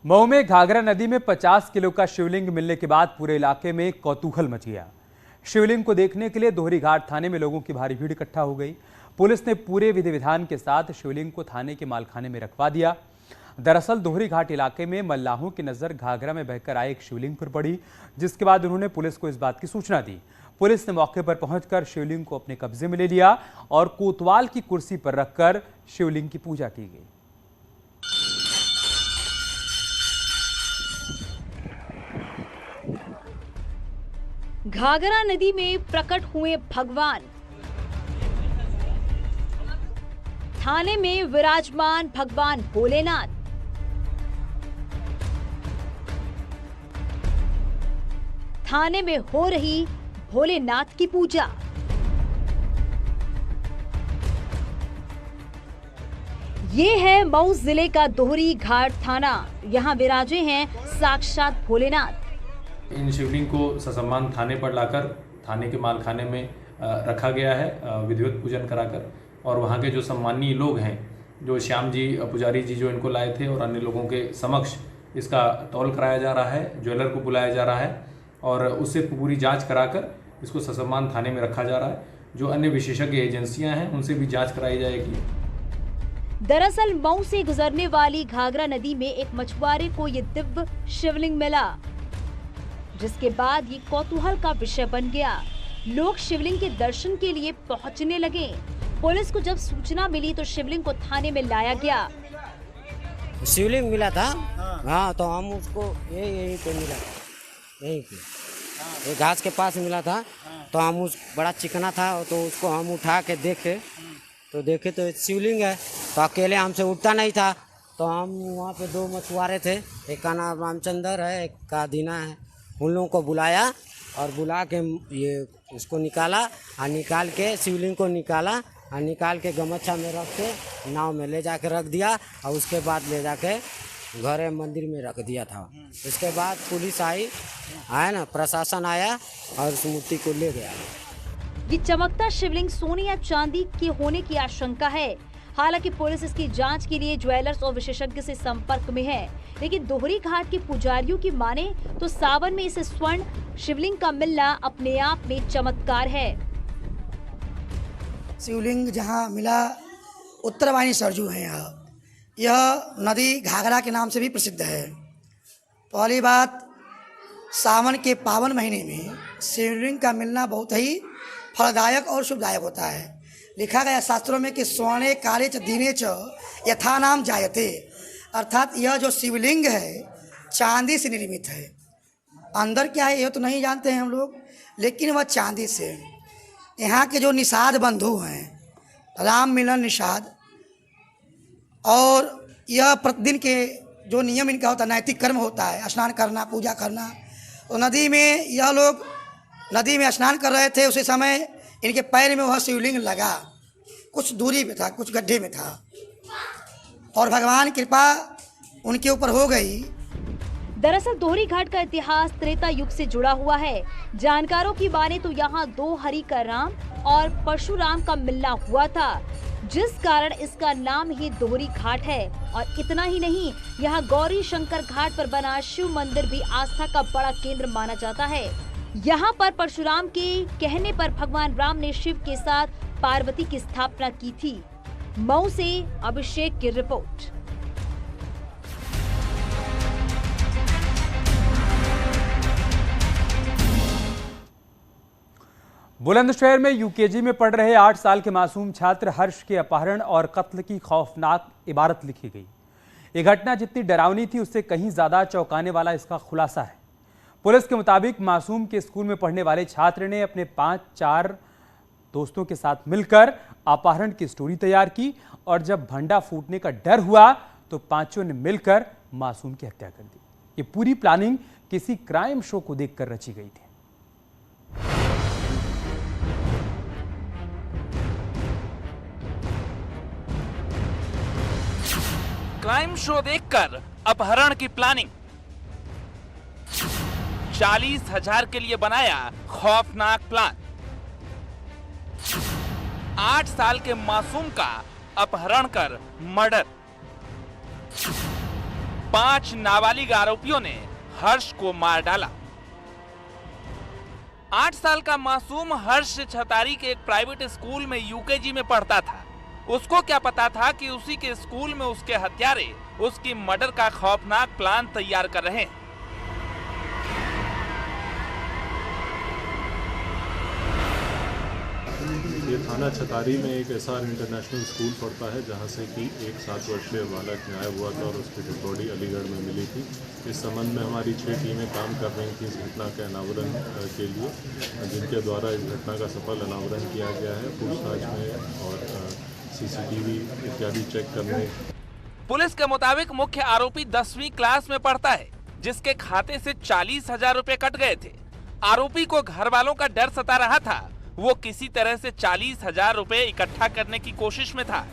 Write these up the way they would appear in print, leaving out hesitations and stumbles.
मऊ में घाघरा नदी में 50 किलो का शिवलिंग मिलने के बाद पूरे इलाके में कौतूहल मच गया। शिवलिंग को देखने के लिए दोहरी घाट थाने में लोगों की भारी भीड़ इकट्ठा हो गई। पुलिस ने पूरे विधि विधान के साथ शिवलिंग को थाने के मालखाने में रखवा दिया। दरअसल दोहरी घाट इलाके में मल्लाहों की नजर घाघरा में बहकर आए एक शिवलिंग पर पड़ी, जिसके बाद उन्होंने पुलिस को इस बात की सूचना दी। पुलिस ने मौके पर पहुंचकर शिवलिंग को अपने कब्जे में ले लिया और कोतवाल की कुर्सी पर रखकर शिवलिंग की पूजा की गई। घाघरा नदी में प्रकट हुए भगवान। थाने में विराजमान भगवान भोलेनाथ। थाने में हो रही भोलेनाथ की पूजा। ये है मऊ जिले का दोहरी घाट थाना। यहाँ विराजे हैं साक्षात भोलेनाथ। इन शिवलिंग को ससम्मान थाने पर लाकर थाने के मालखाने में रखा गया है विधिवत पूजन कराकर, और वहाँ के जो सम्मानीय लोग हैं, जो श्याम जी पुजारी जी जो इनको लाए थे, और अन्य लोगों के समक्ष इसका तौल कराया जा रहा है। ज्वेलर को बुलाया जा रहा है और उससे पूरी जांच कराकर इसको ससम्मान थाने में रखा जा रहा है। जो अन्य विशेषज्ञ एजेंसियां हैं उनसे भी जाँच कराई जाएगी। दरअसल मऊ से गुजरने वाली घाघरा नदी में एक मछुआरे को ये दिव्य शिवलिंग मिला, जिसके बाद ये कौतूहल का विषय बन गया। लोग शिवलिंग के दर्शन के लिए पहुंचने लगे। पुलिस को जब सूचना मिली तो शिवलिंग को थाने में लाया गया। शिवलिंग मिला था, हाँ, तो हम उसको यही पे मिला था, यही पे ये घास के पास मिला था। तो हम उस बड़ा चिकना था, तो उसको हम उठा के देखे तो शिवलिंग है। तो अकेले हमसे उठता नहीं था, तो हम वहाँ पे दो मछुआरे थे, एक का नाम रामचंद्र है, एक का दीना है। उन लोगों को बुलाया और बुला के ये उसको निकाला, और निकाल के शिवलिंग को निकाला और निकाल के गमछा में रख के नाव में ले जाके रख दिया, और उसके बाद ले जाके घरे मंदिर में रख दिया था। उसके बाद पुलिस आई है ना, प्रशासन आया और उस मूर्ति को ले गया। ये चमकता शिवलिंग सोने या चांदी के होने की आशंका है। हालांकि पुलिस इसकी जांच के लिए ज्वेलर्स और विशेषज्ञ से संपर्क में है, लेकिन दोहरी घाट के पुजारियों की माने तो सावन में इस स्वर्ण शिवलिंग का मिलना अपने आप में चमत्कार है। शिवलिंग जहां मिला उत्तरवाहिनी सरजू है। यह नदी घाघरा के नाम से भी प्रसिद्ध है। पहली बात, सावन के पावन महीने में शिवलिंग का मिलना बहुत ही फलदायक और शुभदायक होता है। लिखा गया शास्त्रों में कि स्वर्णे काले च दीने च यथा नाम जायते, अर्थात यह जो शिवलिंग है चांदी से निर्मित है। अंदर क्या है यह तो नहीं जानते हैं हम लोग, लेकिन वह चांदी से। यहाँ के जो निषाद बंधु हैं, राम मिलन निषाद, और यह प्रतिदिन के जो नियम इनका होता है, नैतिक कर्म होता है, स्नान करना, पूजा करना। तो नदी में यह लोग नदी में स्नान कर रहे थे, उसी समय इनके पैर में वह शिवलिंग लगा। कुछ दूरी पे था, कुछ गड्ढे में था, और भगवान कृपा उनके ऊपर हो गई। दरअसल दोहरी घाट का इतिहास त्रेता युग से जुड़ा हुआ है। जानकारों की माने तो यहाँ दो हरि का राम और परशुराम का मिलना हुआ था, जिस कारण इसका नाम ही दोहरी घाट है। और इतना ही नहीं, यहाँ गौरी शंकर घाट पर बना शिव मंदिर भी आस्था का बड़ा केंद्र माना जाता है। यहाँ पर परशुराम के कहने पर भगवान राम ने शिव के साथ पार्वती की स्थापना की थी। मऊ से अभिषेक की रिपोर्ट। बुलंदशहर में यूकेजी में पढ़ रहे 8 साल के मासूम छात्र हर्ष के अपहरण और कत्ल की खौफनाक इबारत लिखी गई। ये घटना जितनी डरावनी थी, उससे कहीं ज्यादा चौंकाने वाला इसका खुलासा है। पुलिस के मुताबिक मासूम के स्कूल में पढ़ने वाले छात्र ने अपने 5-4 दोस्तों के साथ मिलकर अपहरण की स्टोरी तैयार की, और जब भंडा फूटने का डर हुआ तो पांचों ने मिलकर मासूम की हत्या कर दी। ये पूरी प्लानिंग किसी क्राइम शो को देखकर रची गई थी। क्राइम शो देखकर अपहरण की प्लानिंग। 40,000 के लिए बनाया खौफनाक प्लान। 8 साल के मासूम का अपहरण कर मर्डर। 5 नाबालिग आरोपियों ने हर्ष को मार डाला। 8 साल का मासूम हर्ष छतारी के एक प्राइवेट स्कूल में यूकेजी में पढ़ता था। उसको क्या पता था कि उसी के स्कूल में उसके हत्यारे उसकी मर्डर का खौफनाक प्लान तैयार कर रहे हैं। ये थाना छतारी में एक एसआर इंटरनेशनल स्कूल पड़ता है, जहाँ से कि एक 7 वर्षीय बालक गायब हुआ था और उसकी डेड बॉडी अलीगढ़ में मिली थी। इस संबंध में हमारी 6 टीमें काम कर रही थी इस घटना के अनावरण के लिए, जिनके द्वारा इस घटना का सफल अनावरण किया गया है। पूछताछ में और सीसीटीवी इत्यादि चेक करने। पुलिस के मुताबिक मुख्य आरोपी 10वीं क्लास में पढ़ता है, जिसके खाते से 40,000 रुपए कट गए थे। आरोपी को घर वालों का डर सता रहा था। वो किसी तरह से 40,000 रुपए इकट्ठा करने की कोशिश में था।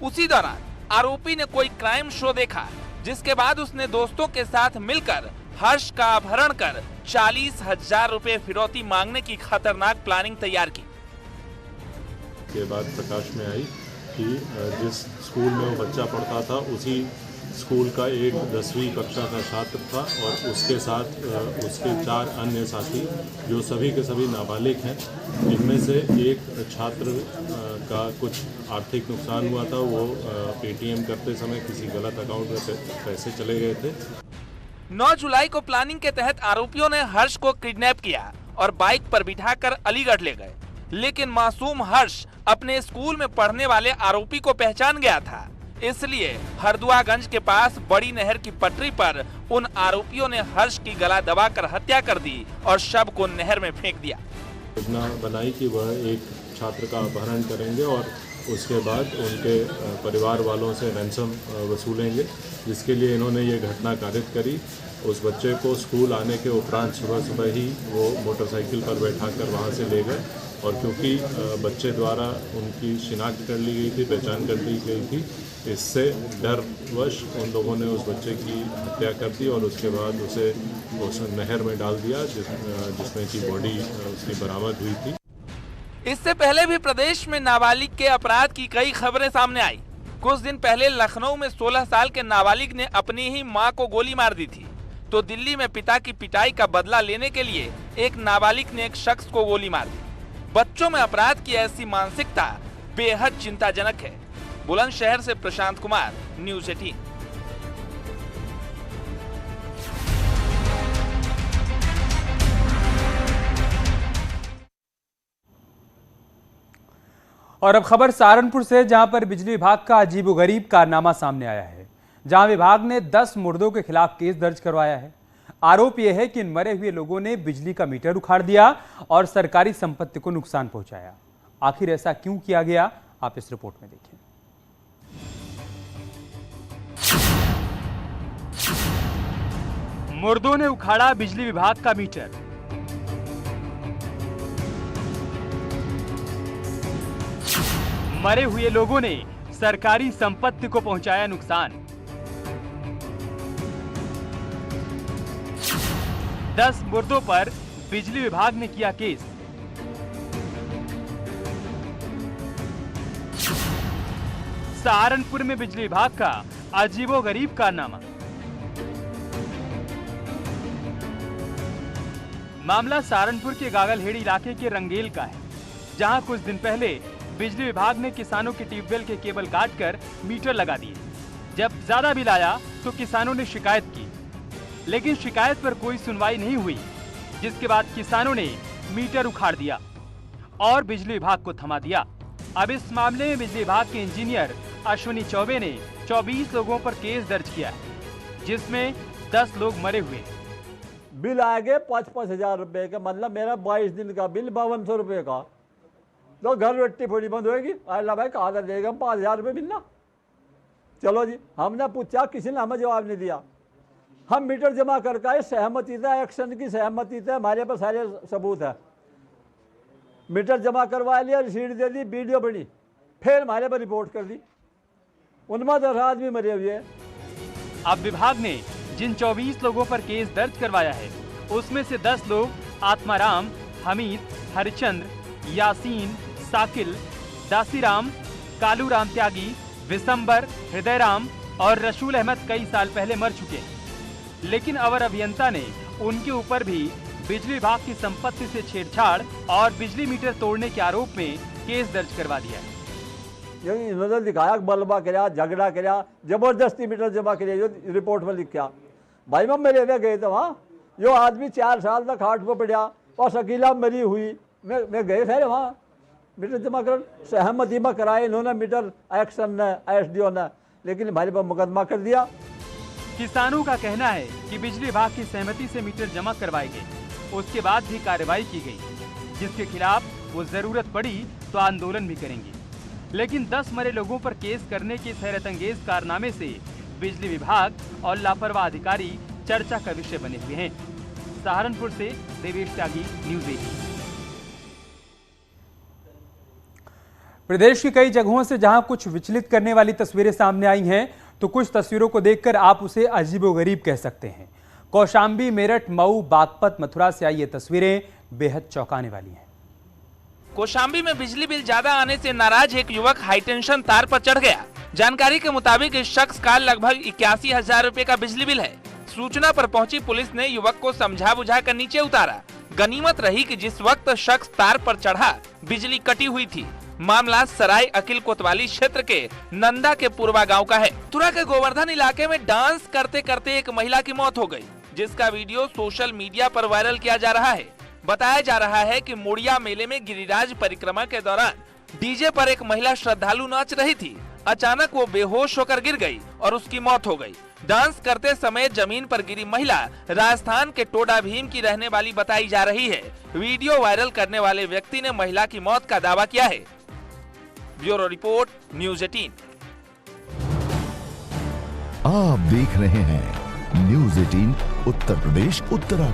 उसी दौरान आरोपी ने कोई क्राइम शो देखा, जिसके बाद उसने दोस्तों के साथ मिलकर हर्ष का अपहरण कर 40,000 रुपए फिरौती मांगने की खतरनाक प्लानिंग तैयार की। के बाद प्रकाश में आई कि जिस स्कूल में वो बच्चा पढ़ता था उसी स्कूल का एक 10वीं कक्षा का छात्र था और उसके साथ उसके 4 अन्य साथी जो सभी के सभी नाबालिग हैं। इनमें से एक छात्र का कुछ आर्थिक नुकसान हुआ था। वो पेटीएम करते समय किसी गलत अकाउंट में पैसे चले गए थे। 9 जुलाई को प्लानिंग के तहत आरोपियों ने हर्ष को किडनैप किया और बाइक पर बिठाकर अलीगढ़ ले गए। लेकिन मासूम हर्ष अपने स्कूल में पढ़ने वाले आरोपी को पहचान गया था, इसलिए हरदुआगंज के पास बड़ी नहर की पटरी पर उन आरोपियों ने हर्ष की गला दबाकर हत्या कर दी और शव को नहर में फेंक दिया। योजना बनाई कि वह एक छात्र का अपहरण करेंगे और उसके बाद उनके परिवार वालों से रैंसम वसूलेंगे, जिसके लिए इन्होंने ये घटना कारित करी। उस बच्चे को स्कूल आने के उपरांत सुबह ही वो मोटरसाइकिल पर बैठाकर वहाँ से ले गए और क्योंकि बच्चे द्वारा उनकी शिनाख्त कर ली गई थी, पहचान कर ली गई थी, इससे डरवश उन लोगों ने उस बच्चे की हत्या कर दी और उसके बाद उसे उस नहर में डाल दिया, जिसमें की बॉडी उसकी बरामद हुई थी। इससे पहले भी प्रदेश में नाबालिग के अपराध की कई खबरें सामने आई। कुछ दिन पहले लखनऊ में 16 साल के नाबालिग ने अपनी ही मां को गोली मार दी थी, तो दिल्ली में पिता की पिटाई का बदला लेने के लिए एक नाबालिग ने एक शख्स को गोली मार दी। बच्चों में अपराध की ऐसी मानसिकता बेहद चिंताजनक है। बुलंदशहर से प्रशांत कुमार, न्यूज़ 18। और अब खबर सहारनपुर से, जहां पर बिजली विभाग का अजीबोगरीब कारनामा सामने आया है, जहां विभाग ने 10 मुर्दों के खिलाफ केस दर्ज करवाया है। आरोप यह है कि इन मरे हुए लोगों ने बिजली का मीटर उखाड़ दिया और सरकारी संपत्ति को नुकसान पहुंचाया। आखिर ऐसा क्यों किया गया, आप इस रिपोर्ट में देखिए। मुर्दों ने उखाड़ा बिजली विभाग का मीटर। मरे हुए लोगों ने सरकारी संपत्ति को पहुंचाया नुकसान। 10 मुर्दों पर बिजली विभाग ने किया केस। सहारनपुर में बिजली विभाग का अजीबोगरीब कारनामा। मामला सहारनपुर के गागलहेड़ी इलाके के रंगेल का है, जहां कुछ दिन पहले बिजली विभाग ने किसानों के ट्यूबवेल के केबल काटकर मीटर लगा दिए। जब ज्यादा बिल आया तो किसानों ने शिकायत की, लेकिन शिकायत पर कोई सुनवाई नहीं हुई, जिसके बाद किसानों ने मीटर उखाड़ दिया और बिजली विभाग को थमा दिया। अब इस मामले में बिजली विभाग के इंजीनियर अश्विनी चौबे ने 24 लोगों पर केस दर्ज किया है, जिसमें 10 लोग मरे हुए। बिल आएंगे 5-5 हज़ार रुपये का, मतलब मेरा 22 दिन का बिल 5200 रुपये का, तो घर रोटी फोड़ी बंद होगी। अल्लाह भाई कहा देगा 5,000 रुपये मिलना। चलो जी, हमने पूछा, किसी ने हमें जवाब नहीं दिया। हम मीटर जमा करके आए, सहमति था, एक्शन की सहमति थे, हमारे पास सारे सबूत है। मीटर जमा करवा लिया, रसीद दे दी, वीडियो बनी, फिर हमारे पर रिपोर्ट कर दी। उनमें 10 आदमी मरे हुए। अब विभाग ने जिन 24 लोगों पर केस दर्ज करवाया है, उसमें से 10 लोग आत्माराम, हमीद, हरिचंद्र, यासीन, साकिल, दासीराम, कालूराम त्यागी, विशंबर, हृदयराम और रसूल अहमद कई साल पहले मर चुके हैं, लेकिन अवर अभियंता ने उनके ऊपर भी बिजली विभाग की संपत्ति से छेड़छाड़ और बिजली मीटर तोड़ने के आरोप में केस दर्ज करवा दिया है। इन्होंने दिखाया मलबा कराया, झगड़ा कराया, जबरदस्ती मीटर जमा कराया, जो रिपोर्ट में लिखा। भाई मैं मेरे वे गए थे वहाँ, जो आदमी 4 साल तक हार्ट पर पड़ा और शकीला मरी हुई, मैं गए थे वहाँ मीटर जमा कर, सहमति में कराए इन्होंने मीटर, एक्शन ने, एसडीओ ने, लेकिन हमारे पर मुकदमा कर दिया। किसानों का कहना है कि बिजली विभाग की सहमति से मीटर जमा करवाए गए, उसके बाद भी कार्रवाई की गई, जिसके खिलाफ वो जरूरत पड़ी तो आंदोलन भी करेंगे। लेकिन 10 मरे लोगों पर केस करने के इस हैरतअंगेज कारनामे से बिजली विभाग और लापरवाह अधिकारी चर्चा का विषय बने हुए हैं। सहारनपुर से देवेश त्यागी, न्यूज़ 18। प्रदेश की कई जगहों से जहां कुछ विचलित करने वाली तस्वीरें सामने आई हैं, तो कुछ तस्वीरों को देखकर आप उसे अजीबोगरीब कह सकते हैं। कौशाम्बी, मेरठ, मऊ, बागपत, मथुरा से आई ये तस्वीरें बेहद चौंकाने वाली हैं। कौशाम्बी में बिजली बिल ज्यादा आने से नाराज एक युवक हाईटेंशन तार पर चढ़ गया। जानकारी के मुताबिक इस शख्स का लगभग 81,000 रुपए का बिजली बिल है। सूचना पर पहुंची पुलिस ने युवक को समझा बुझा कर नीचे उतारा। गनीमत रही कि जिस वक्त शख्स तार पर चढ़ा बिजली कटी हुई थी। मामला सराय अकिल कोतवाली क्षेत्र के नंदा के पूर्वा गांव का है। मथुरा के गोवर्धन इलाके में डांस करते करते एक महिला की मौत हो गई, जिसका वीडियो सोशल मीडिया पर वायरल किया जा रहा है। बताया जा रहा है कि मुड़िया मेले में गिरिराज परिक्रमा के दौरान डीजे पर एक महिला श्रद्धालु नाच रही थी। अचानक वो बेहोश होकर गिर गई और उसकी मौत हो गई। डांस करते समय जमीन पर गिरी महिला राजस्थान के टोडा भीम की रहने वाली बताई जा रही है। वीडियो वायरल करने वाले व्यक्ति ने महिला की मौत का दावा किया है। Bureau report, news 18। आप देख रहे हैं न्यूज़ 18 उत्तर प्रदेश उत्तराखंड।